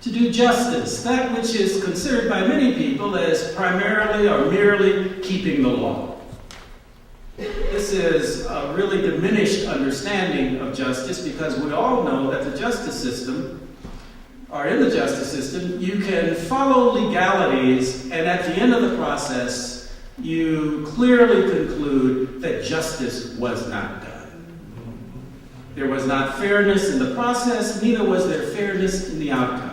to do justice, that which is considered by many people as primarily or merely keeping the law. This is a really diminished understanding of justice because we all know that the justice system, or in the justice system, you can follow legalities, and at the end of the process, you clearly conclude that justice was not done. There was not fairness in the process, neither was there fairness in the outcome.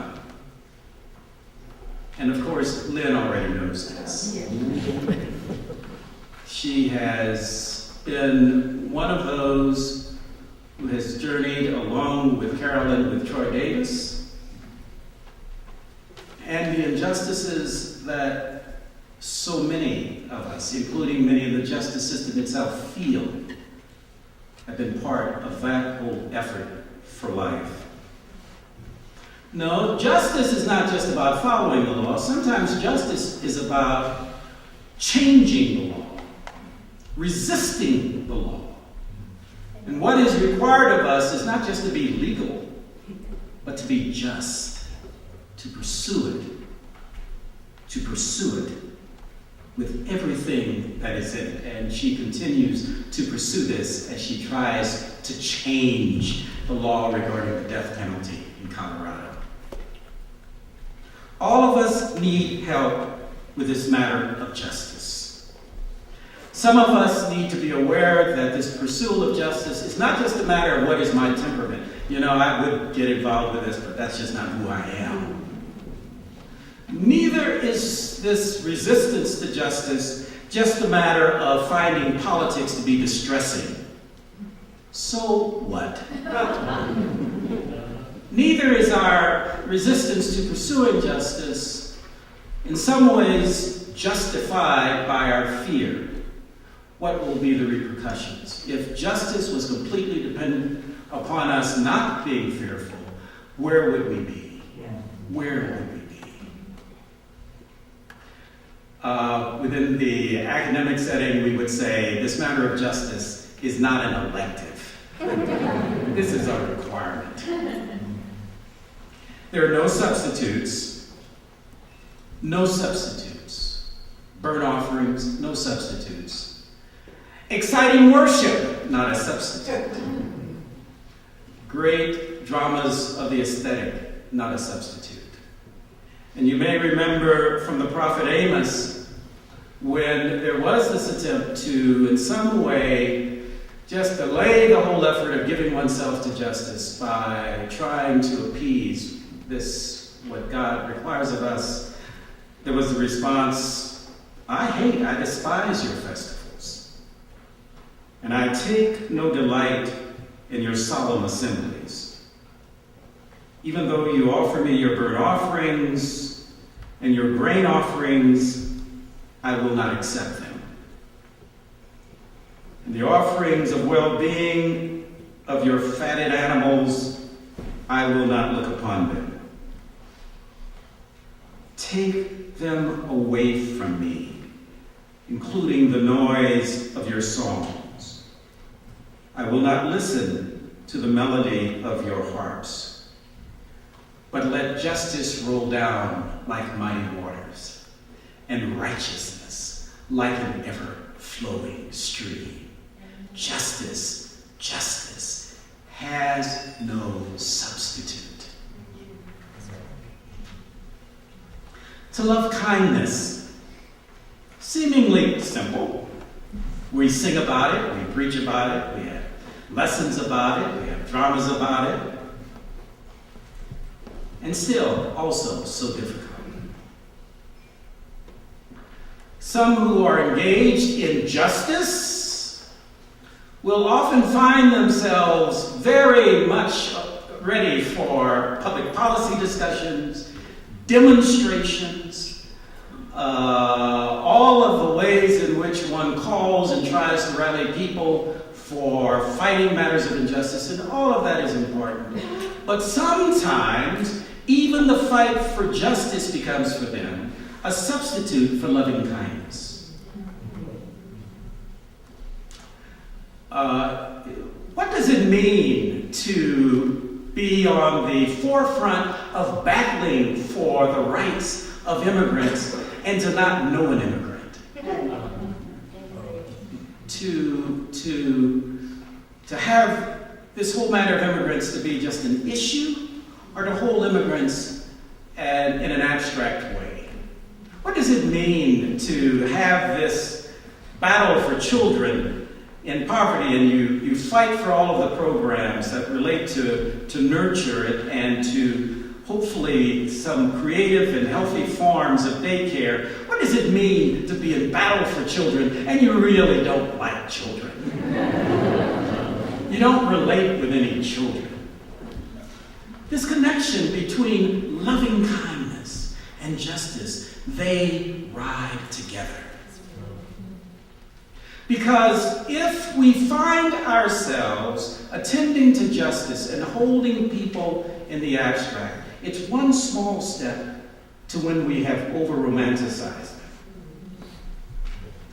And of course, Lynn already knows this. She has been one of those who has journeyed along with Carolyn, with Troy Davis, and the injustices that so many of us, including many in the justice system itself, feel have been part of that whole effort for life. No, justice is not just about following the law. Sometimes justice is about changing the law, resisting the law. And what is required of us is not just to be legal, but to be just, to pursue it with everything that is in it. And she continues to pursue this as she tries to change the law regarding the death penalty in Colorado. All of us need help with this matter of justice. Some of us need to be aware that this pursuit of justice is not just a matter of what is my temperament. You know, I would get involved with this, but that's just not who I am. Neither is this resistance to justice just a matter of finding politics to be distressing. So what? Neither is our resistance to pursuing justice in some ways justified by our fear. What will be the repercussions? If justice was completely dependent upon us not being fearful, where would we be? Where would we be? Within the academic setting, we would say this matter of justice is not an elective. This is a requirement. There are no substitutes. No substitutes. Burnt offerings, no substitutes. Exciting worship, not a substitute. Great dramas of the aesthetic, not a substitute. And you may remember from the prophet Amos when there was this attempt to, in some way, just delay the whole effort of giving oneself to justice by trying to appease this, what God requires of us. There was the response, I despise your festivals, and I take no delight in your solemn assemblies. Even though you offer me your burnt offerings and your grain offerings, I will not accept them. And the offerings of well-being of your fatted animals, I will not look upon them. Take them away from me, including the noise of your songs. I will not listen to the melody of your harps, but let justice roll down like mighty waters, and righteousness like an ever-flowing stream. Justice, justice has no substitute. To love kindness, seemingly simple. We sing about it, we preach about it, we have lessons about it, we have dramas about it, and still also so difficult. Some who are engaged in justice will often find themselves very much ready for public policy discussions, demonstrations, all of the ways in which one calls and tries to rally people for fighting matters of injustice, and all of that is important. But sometimes, even the fight for justice becomes for them a substitute for loving kindness. What does it mean to be on the forefront of battling battling for the rights of immigrants and to not know an immigrant. To have this whole matter of immigrants to be just an issue, or to hold immigrants in an abstract way. What does it mean to have this battle for children in poverty, and you fight for all of the programs that relate to nurture it and to hopefully some creative and healthy forms of daycare? What does it mean to be in battle for children and you really don't like children? You don't relate with any children. This connection between loving kindness and justice, they ride together. Because if we find ourselves attending to justice and holding people in the abstract, it's one small step to when we have over-romanticized them.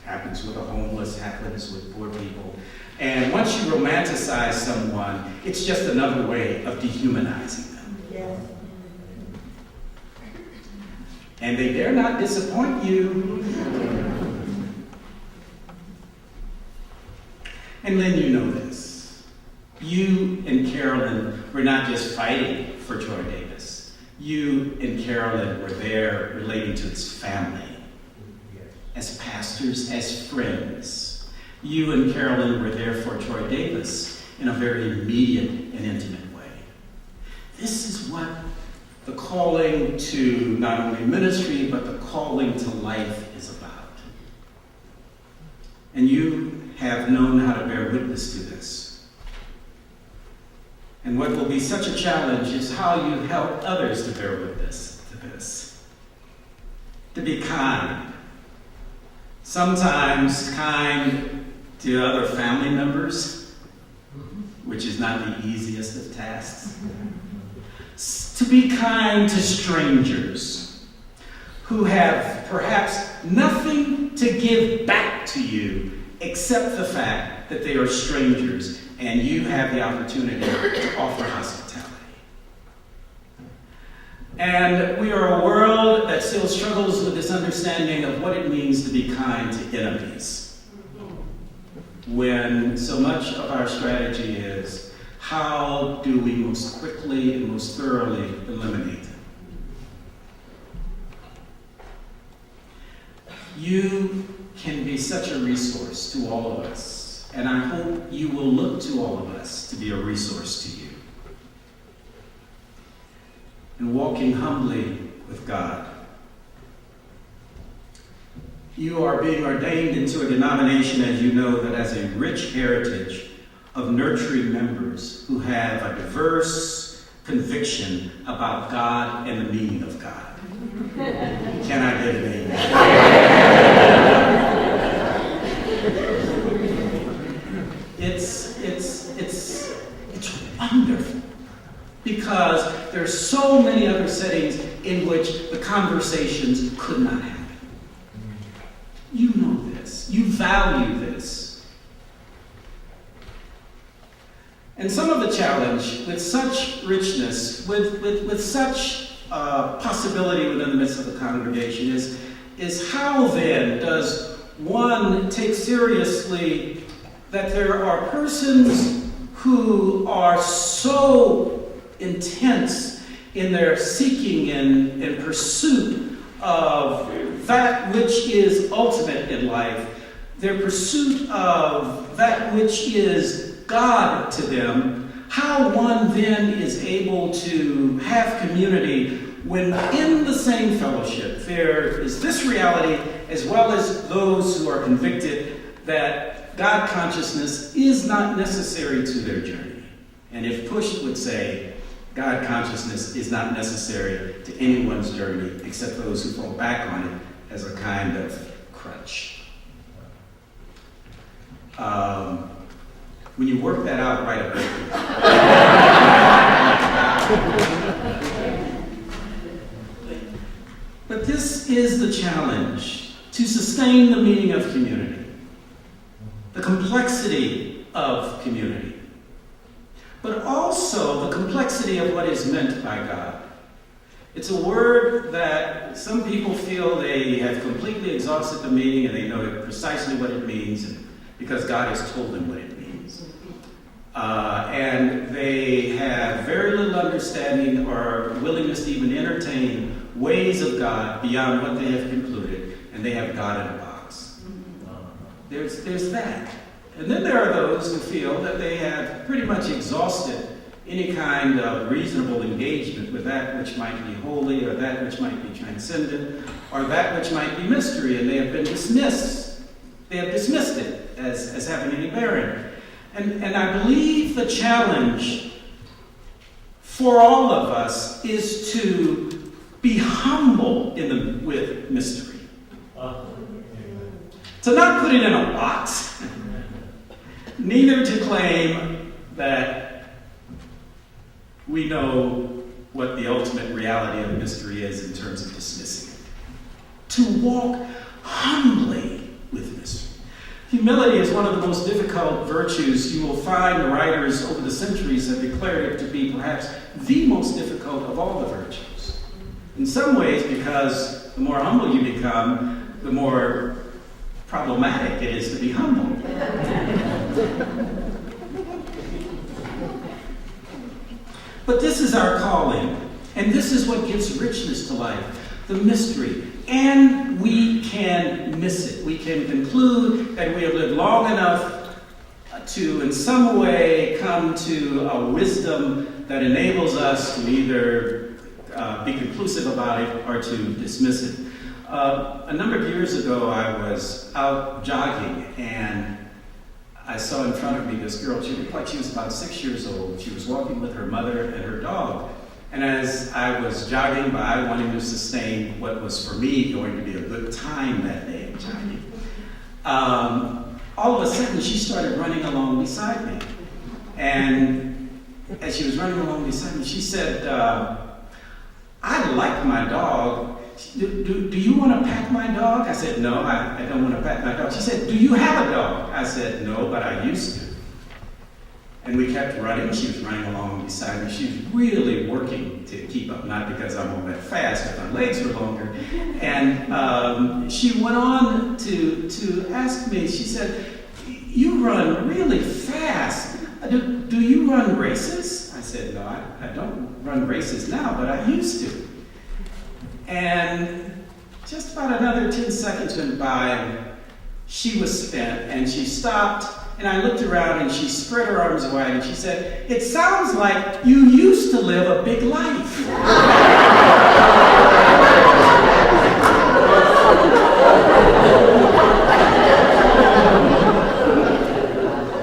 Happens with the homeless, happens with poor people. And once you romanticize someone, it's just another way of dehumanizing them. Yes. And they dare not disappoint you. And Lynn, you know this. You and Carolyn were not just fighting for Troy Davis. You and Carolyn were there relating to his family. As pastors, as friends. You and Carolyn were there for Troy Davis in a very immediate and intimate way. This is what the calling to not only ministry, but the calling to life is about. And you have known how to bear witness to this. And what will be such a challenge is how you help others to bear witness to this. To be kind. Sometimes kind to other family members, which is not the easiest of tasks. To be kind to strangers who have perhaps nothing to give back to you except the fact that they are strangers and you have the opportunity to offer hospitality. And we are a world that still struggles with this understanding of what it means to be kind to enemies. When so much of our strategy is, how do we most quickly and most thoroughly eliminate them? You can be such a resource to all of us, and I hope you will look to all of us to be a resource to you. And walking humbly with God. You are being ordained into a denomination, as you know, that has a rich heritage of nurturing members who have a diverse conviction about God and the meaning of God. Can I get an amen? It's wonderful, because there are so many other settings in which the conversations could not happen. You know this. You value this. And some of the challenge with such richness, with such possibility within the midst of the congregation is how then does one take seriously that there are persons who are so intense in their seeking and pursuit of that which is ultimate in life, their pursuit of that which is God to them, how one then is able to have community when in the same fellowship there is this reality, as well as those who are convicted that God consciousness is not necessary to their journey. And if pushed, would say, God consciousness is not necessary to anyone's journey except those who fall back on it as a kind of crutch. When you work that out, write a book. But this is the challenge, to sustain the meaning of community, the complexity of community, but also the complexity of what is meant by God. It's a word that some people feel they have completely exhausted the meaning and they know precisely what it means because God has told them what it means. And they have very little understanding or willingness to even entertain ways of God beyond what they have concluded, and they have God in a box. There's that. And then there are those who feel that they have pretty much exhausted any kind of reasonable engagement with that which might be holy or that which might be transcendent or that which might be mystery, and they have been dismissed. They have dismissed it as having any bearing. And I believe the challenge for all of us is to be humble with mystery. To not put it in a box, neither to claim that we know what the ultimate reality of mystery is in terms of dismissing it. To walk humbly with mystery. Humility is one of the most difficult virtues. You will find the writers over the centuries have declared it to be perhaps the most difficult of all the virtues. In some ways, because the more humble you become, the more problematic it is to be humble. But this is our calling, and this is what gives richness to life, the mystery. And we can miss it. We can conclude that we have lived long enough to, in some way, come to a wisdom that enables us to either be conclusive about it or to dismiss it. A number of years ago, I was out jogging, and I saw in front of me this girl. She looked like she was about 6 years old. She was walking with her mother and her dog. And as I was jogging by, wanting to sustain what was for me going to be a good time that day of jogging, all of a sudden she started running along beside me. And as she was running along beside me, she said, I like my dog. Do you want to pat my dog? I said, no, I don't want to pat my dog. She said, do you have a dog? I said, no, but I used to. And we kept running. She was running along beside me. She was really working to keep up, not because I'm all that fast, but my legs were longer. And she went on to ask me, she said, you run really fast. Do you run races? I said, no, I don't run races now, but I used to. And just about another 10 seconds went by, and she was spent, and she stopped. And I looked around and she spread her arms wide and she said, it sounds like you used to live a big life.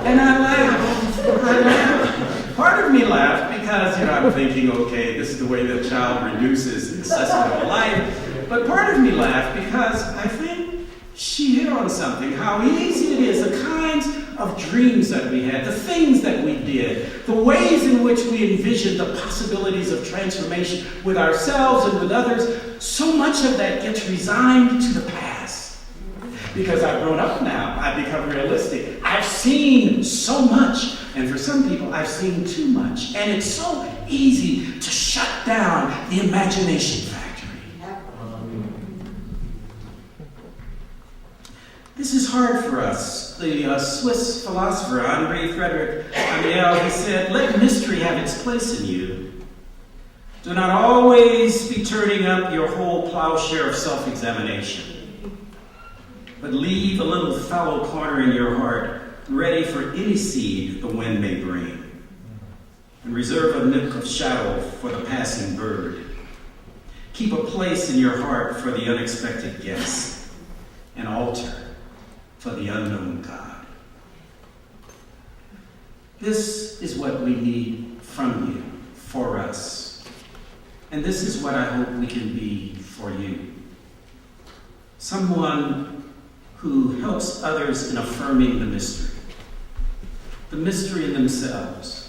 And I laughed. Part of me laughed because, I'm thinking, okay, this is the way that child reduces the assessment of life. But part of me laughed because I think she hit on something, how easy it is, the kinds of dreams that we had, the things that we did, the ways in which we envisioned the possibilities of transformation with ourselves and with others. So much of that gets resigned to the past. Because I've grown up now, I've become realistic. I've seen so much, and for some people, I've seen too much. And it's so easy to shut down the imagination factory. This is hard for us. The Swiss philosopher Henri Frederick Amiel, he said, let mystery have its place in you. Do not always be turning up your whole plowshare of self-examination, but leave a little fallow corner in your heart ready for any seed the wind may bring, and reserve a nook of shadow for the passing bird. Keep a place in your heart for the unexpected guest, an altar for the unknown God. This is what we need from you, for us. And this is what I hope we can be for you. Someone who helps others in affirming the mystery in themselves,